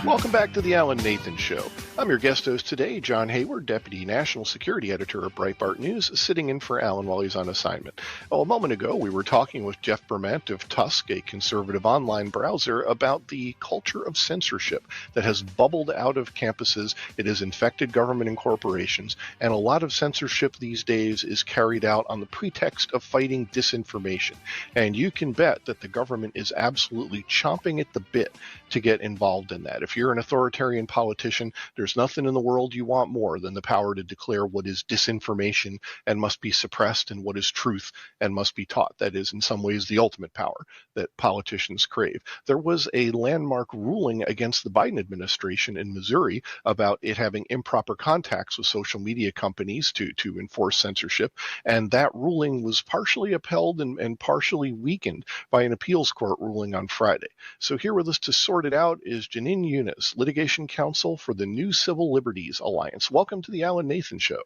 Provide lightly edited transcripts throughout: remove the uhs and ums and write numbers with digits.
Welcome back to the Alan Nathan Show. I'm your guest host today, John Hayward, Deputy National Security Editor of Breitbart News, sitting in for Alan while he's on assignment. Well, a moment ago, we were talking with Jeff Bermant of Tusk, a conservative online browser, about the culture of censorship that has bubbled out of campuses. It has infected government and corporations, and a lot of censorship these days is carried out on the pretext of fighting disinformation. And you can bet that the government is absolutely chomping at the bit to get involved in that. If you're an authoritarian politician, there's nothing in the world you want more than the power to declare what is disinformation and must be suppressed and what is truth and must be taught. That is, in some ways, the ultimate power that politicians crave. There was a landmark ruling against the Biden administration in Missouri about it having improper contacts with social media companies to enforce censorship, and that ruling was partially upheld and partially weakened by an appeals court ruling on Friday. So here with us to sort it out is Jenin Younes, Litigation Counsel for the New Civil Liberties Alliance. Welcome to the Alan Nathan Show.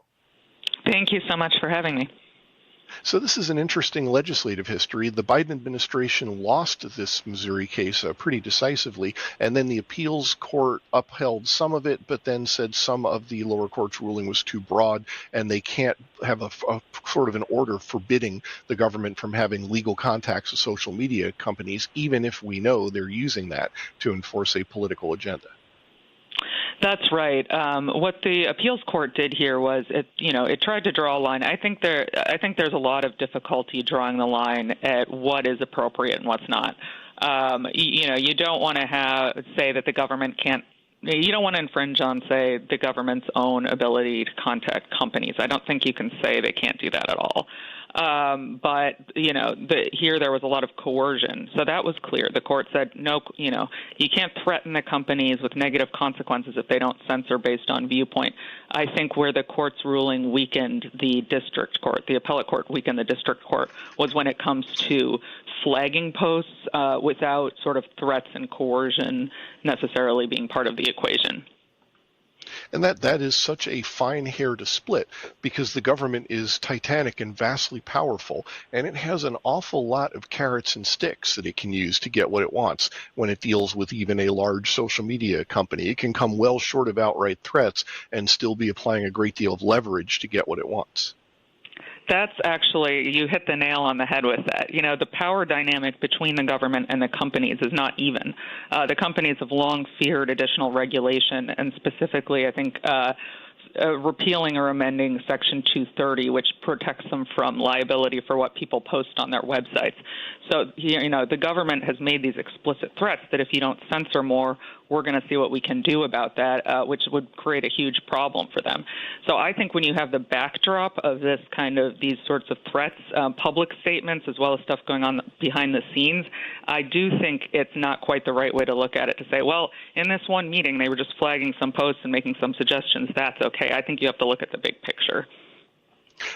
Thank you so much for having me. So this is an interesting legislative history. The Biden administration lost this Missouri case pretty decisively, and then the appeals court upheld some of it, but then said some of the lower court's ruling was too broad, and they can't have a sort of an order forbidding the government from having legal contacts with social media companies, even if we know they're using that to enforce a political agenda. That's right. What the appeals court did here was it tried to draw a line. I think there's a lot of difficulty drawing the line at what is appropriate and what's not. You don't want to say that the government can't. You don't want to infringe on, say, the government's own ability to contact companies. I don't think you can say they can't do that at all. But here there was a lot of coercion, so that was clear. The court said no, you can't threaten the companies with negative consequences if they don't censor based on viewpoint. I think where the court's ruling weakened the district court, the appellate court weakened the district court, was when it comes to flagging posts without sort of threats and coercion necessarily being part of the equation. And that is such a fine hair to split, because the government is titanic and vastly powerful, and it has an awful lot of carrots and sticks that it can use to get what it wants when it deals with even a large social media company. It can come well short of outright threats and still be applying a great deal of leverage to get what it wants. That's actually, you hit the nail on the head with that. The power dynamic between the government and the companies is not even. The companies have long feared additional regulation, and specifically, I think, repealing or amending Section 230, which protects them from liability for what people post on their websites. So, the government has made these explicit threats that if you don't censor more, we're going to see what we can do about that, which would create a huge problem for them. So I think when you have the backdrop of this these sorts of threats, public statements, as well as stuff going on behind the scenes, I do think it's not quite the right way to look at it to say, well, in this one meeting, they were just flagging some posts and making some suggestions. That's okay. I think you have to look at the big picture.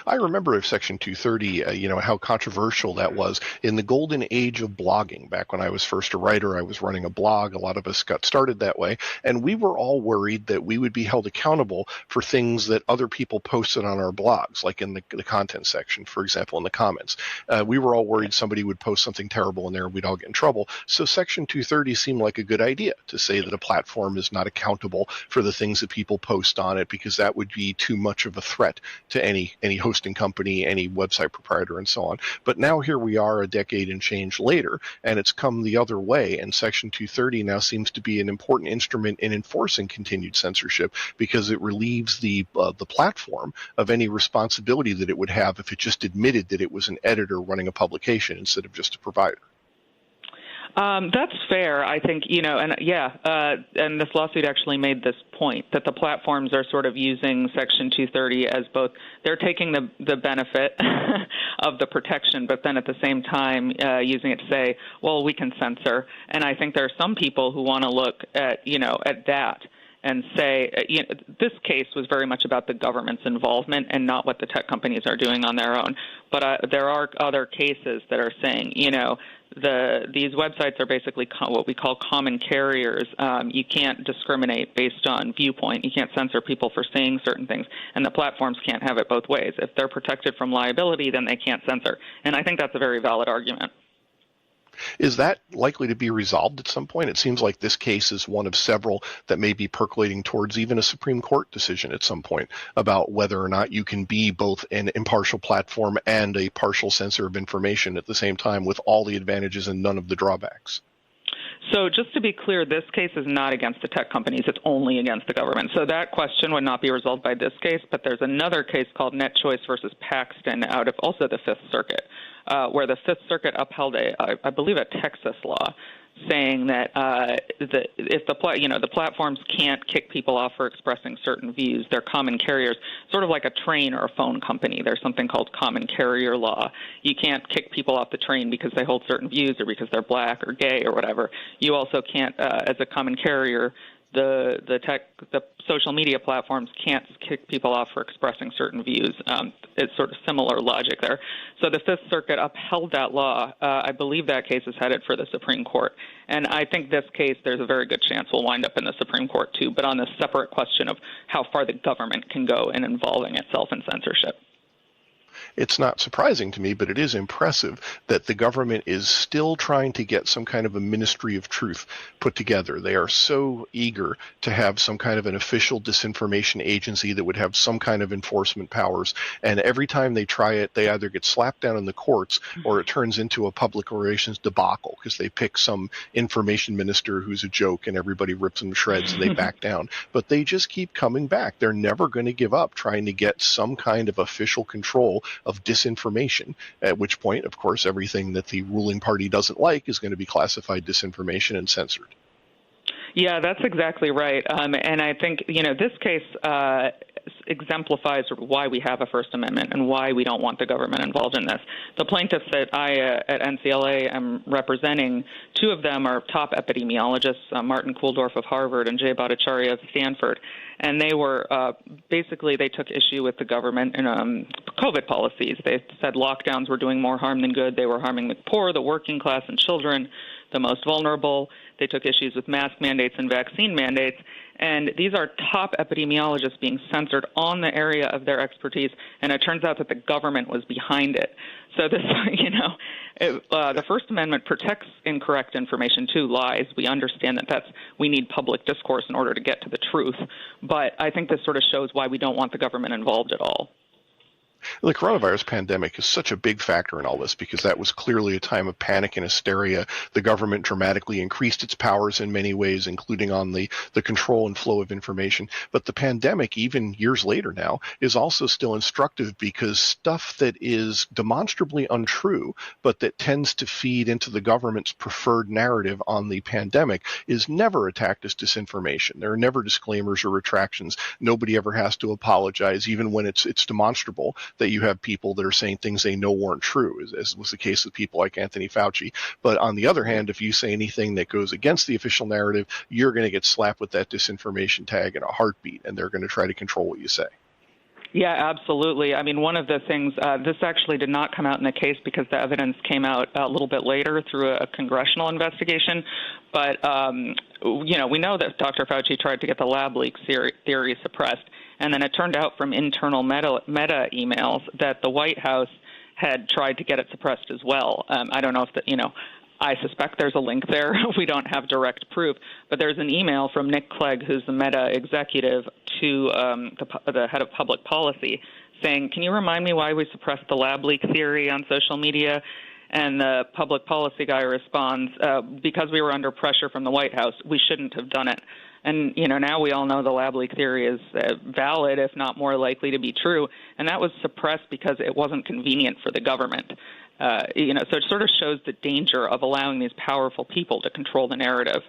I remember of Section 230, how controversial that was in the golden age of blogging. Back when I was first a writer, I was running a blog. A lot of us got started that way, and we were all worried that we would be held accountable for things that other people posted on our blogs, like in the content section, for example, in the comments. We were all worried somebody would post something terrible in there and we'd all get in trouble. So Section 230 seemed like a good idea to say that a platform is not accountable for the things that people post on it, because that would be too much of a threat to any hosting company, any website proprietor, and so on. But now here we are a decade and change later, and it's come the other way, and Section 230 now seems to be an important instrument in enforcing continued censorship, because it relieves the platform of any responsibility that it would have if it just admitted that it was an editor running a publication instead of just a provider. That's fair, I think, and this lawsuit actually made this point, that the platforms are sort of using Section 230 as both, they're taking the benefit of the protection, but then at the same time using it to say, well, we can censor. And I think there are some people who want to look at that and say, this case was very much about the government's involvement and not what the tech companies are doing on their own. But there are other cases that are saying, these websites are basically what we call common carriers. You can't discriminate based on viewpoint. You can't censor people for saying certain things, and the platforms can't have it both ways. If they're protected from liability, then they can't censor. And I think that's a very valid argument. Is that likely to be resolved at some point? It seems like this case is one of several that may be percolating towards even a Supreme Court decision at some point about whether or not you can be both an impartial platform and a partial censor of information at the same time with all the advantages and none of the drawbacks. So just to be clear, this case is not against the tech companies. It's only against the government. So that question would not be resolved by this case, but there's another case called NetChoice versus Paxton out of also the Fifth Circuit, where the Fifth Circuit upheld I believe a Texas law saying that if the platforms can't kick people off for expressing certain views, they're common carriers, sort of like a train or a phone company. There's something called common carrier law. You can't kick people off the train because they hold certain views or because they're black or gay or whatever. You also can't, as a common carrier, the social media platforms can't kick people off for expressing certain views. It's sort of similar logic there. So the Fifth Circuit upheld that law. I believe that case is headed for the Supreme Court. And I think this case, there's a very good chance will wind up in the Supreme Court too, but on the separate question of how far the government can go in involving itself in censorship. It's not surprising to me, but it is impressive that the government is still trying to get some kind of a ministry of truth put together. They are so eager to have some kind of an official disinformation agency that would have some kind of enforcement powers. And every time they try it, they either get slapped down in the courts or it turns into a public relations debacle because they pick some information minister who's a joke and everybody rips them to shreds and they back down. But they just keep coming back. They're never going to give up trying to get some kind of official control of disinformation, at which point, of course, everything that the ruling party doesn't like is going to be classified disinformation and censored. Yeah, that's exactly right. And I think, this case exemplifies why we have a First Amendment and why we don't want the government involved in this. The plaintiffs that I at NCLA am representing, two of them are top epidemiologists, Martin Kulldorff of Harvard and Jay Bhattacharya of Stanford. And they were basically they took issue with the government in COVID policies. They said lockdowns were doing more harm than good. They were harming the poor, the working class, and children, the most vulnerable. They took issues with mask mandates and vaccine mandates. And these are top epidemiologists being censored on the area of their expertise. And it turns out that the government was behind it. So this, the First Amendment protects incorrect information too, lies. We understand that we need public discourse in order to get to the truth. But I think this sort of shows why we don't want the government involved at all. The coronavirus pandemic is such a big factor in all this because that was clearly a time of panic and hysteria. The government dramatically increased its powers in many ways, including on the control and flow of information. But the pandemic, even years later now, is also still instructive because stuff that is demonstrably untrue, but that tends to feed into the government's preferred narrative on the pandemic is never attacked as disinformation. There are never disclaimers or retractions. Nobody ever has to apologize, even when it's demonstrable that you have people that are saying things they know weren't true, as was the case with people like Anthony Fauci. But on the other hand, if you say anything that goes against the official narrative, you're going to get slapped with that disinformation tag in a heartbeat, and they're going to try to control what you say. Yeah, absolutely. I mean, one of the things, this actually did not come out in the case because the evidence came out a little bit later through a congressional investigation. But, we know that Dr. Fauci tried to get the lab leak theory suppressed. And then it turned out from internal meta emails that the White House had tried to get it suppressed as well. I don't know if I suspect there's a link there. We don't have direct proof. But there's an email from Nick Clegg, who's the Meta executive, to the head of public policy saying, can you remind me why we suppressed the lab leak theory on social media? And the public policy guy responds, because we were under pressure from the White House, we shouldn't have done it. And, now we all know the lab leak theory is valid, if not more likely to be true. And that was suppressed because it wasn't convenient for the government. So it sort of shows the danger of allowing these powerful people to control the narrative.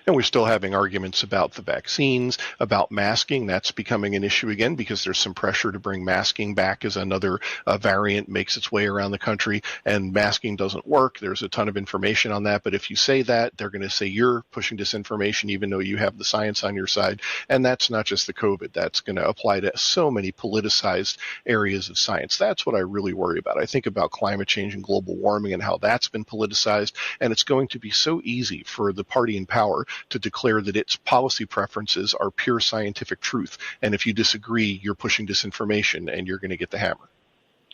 And we're still having arguments about the vaccines, about masking. That's becoming an issue again because there's some pressure to bring masking back as another variant makes its way around the country. And masking doesn't work. There's a ton of information on that. But if you say that, they're going to say you're pushing disinformation even though you have the science on your side. And that's not just the COVID. That's going to apply to so many politicized areas of science. That's what I really worry about. I think about climate change and global warming and how that's been politicized. And it's going to be so easy for the party in power to declare that its policy preferences are pure scientific truth. And if you disagree, you're pushing disinformation and you're going to get the hammer.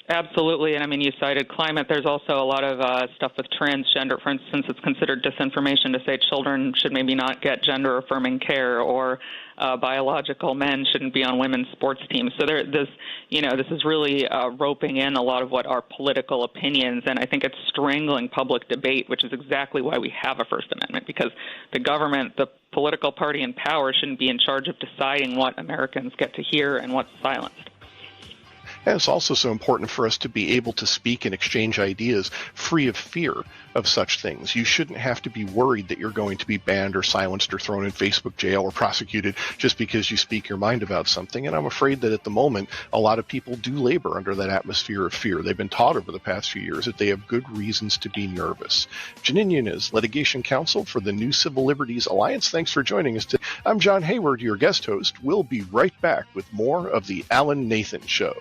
Absolutely. And I mean, you cited climate. There's also a lot of stuff with transgender. For instance, it's considered disinformation to say children should maybe not get gender affirming care, or biological men shouldn't be on women's sports teams. So this is really roping in a lot of what are political opinions. And I think it's strangling public debate, which is exactly why we have a First Amendment, because the government, the political party in power, shouldn't be in charge of deciding what Americans get to hear and what's silenced. And it's also so important for us to be able to speak and exchange ideas free of fear of such things. You shouldn't have to be worried that you're going to be banned or silenced or thrown in Facebook jail or prosecuted just because you speak your mind about something. And I'm afraid that at the moment, a lot of people do labor under that atmosphere of fear. They've been taught over the past few years that they have good reasons to be nervous. Jenin Younes, Litigation Counsel for the New Civil Liberties Alliance. Thanks for joining us today. I'm John Hayward, your guest host. We'll be right back with more of the Alan Nathan Show.